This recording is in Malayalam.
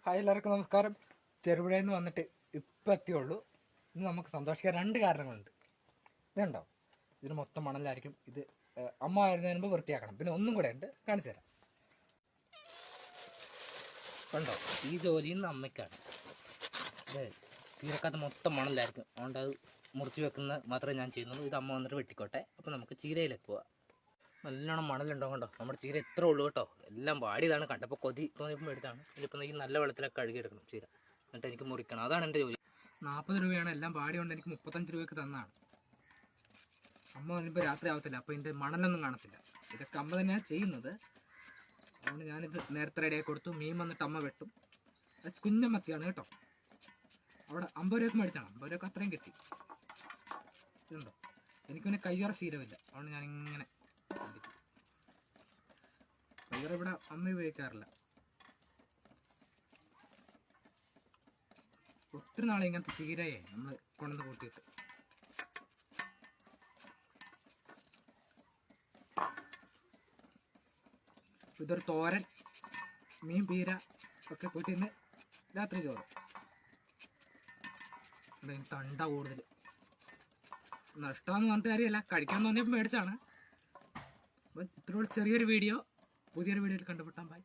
ഹായ്, എല്ലാവർക്കും നമസ്കാരം. ചെറുപുഴയിൽ നിന്ന് വന്നിട്ട് ഇപ്പം എത്തിയുള്ളൂ. ഇന്ന് നമുക്ക് സന്തോഷിക്കാൻ രണ്ട് കാരണങ്ങളുണ്ട്. ഇതുണ്ടോ, ഇതിന് മൊത്തം മണലായിരിക്കും. ഇത് അമ്മ വരുന്നതിന് മുമ്പ് വൃത്തിയാക്കണം. പിന്നെ ഒന്നും കൂടെ ഉണ്ട്, കാണിച്ചു തരാം. കണ്ടോ, ഈ ജോലി ഇന്ന് അമ്മയ്ക്കാണ്. ഇത് ചീരക്കകത്ത് മൊത്തം മണലായിരിക്കും, അതുകൊണ്ട് അത് മുറിച്ച് വെക്കുന്നത് മാത്രമേ ഞാൻ ചെയ്യുന്നുള്ളൂ. ഇത് അമ്മ വന്നിട്ട് വെട്ടിക്കോട്ടെ. അപ്പോൾ നമുക്ക് ചീരയിലേക്ക് പോവാം. നല്ലോണം മണലുണ്ടോ, കണ്ടോ, നമ്മുടെ ചീര എത്ര ഉള്ളൂ കേട്ടോ. എല്ലാം വാടിയതാണ്, കണ്ടപ്പോൾ കൊതി തോന്നിയപ്പോൾ എടുത്താണ്. ഇതിപ്പോൾ ഈ നല്ല വെള്ളത്തിലൊക്കെ കഴുകിയെടുക്കണം ചീര, എന്നിട്ട് എനിക്ക് മുറിക്കണം. അതാണ് എൻ്റെ ജോലി. 40 രൂപയാണ്, എല്ലാം വാടി കൊണ്ട് എനിക്ക് 35 രൂപയ്ക്ക് തന്നതാണ്. അമ്മ വന്നിപ്പോൾ രാത്രി ആവത്തില്ല, അപ്പോൾ ഇതിൻ്റെ മണലൊന്നും കാണത്തില്ല. ഇതൊക്കെ അമ്മ തന്നെയാണ് ചെയ്യുന്നത്. അതുകൊണ്ട് ഞാനിത് നേരത്തെ റെഡിയാക്കി കൊടുത്തു. മീൻ വന്നിട്ട് അമ്മ വെട്ടും. അത് കുഞ്ഞമ്മത്തിയാണ് കേട്ടോ. അവിടെ 50 രൂപയ്ക്ക് മേടിച്ചാണ്, 50 രൂപയ്ക്ക് അത്രയും കിട്ടി. ഇതുണ്ടോ, എനിക്ക് പിന്നെ കയ്യറ ശീലമില്ല, അതുകൊണ്ട് ഞാനിങ്ങനെ കയ്യറ ഇവിടെ അമ്മ ഉപയോഗിക്കാറില്ല. ഒത്തിരി നാളെ ഇങ്ങനത്തെ ചീരയെ നമ്മൾ കൊണ്ടുവന്ന് കൂട്ടിയിട്ട്. ഇതൊരു തോരൻ, മീൻ പീര ഒക്കെ കൂട്ടിന്ന് രാത്രി ചോറ്. തണ്ട കൂടുതൽ നഷ്ടമെന്ന് പറഞ്ഞിട്ട് കാര്യമല്ല, കഴിക്കാൻ തോന്നിയപ്പോൾ മേടിച്ചാണ്. അപ്പോൾ ഇത്രയോട് ചെറിയൊരു വീഡിയോ, പുതിയൊരു വീഡിയോയിൽ കണ്ടുപിട്ടാൻ. ബൈ.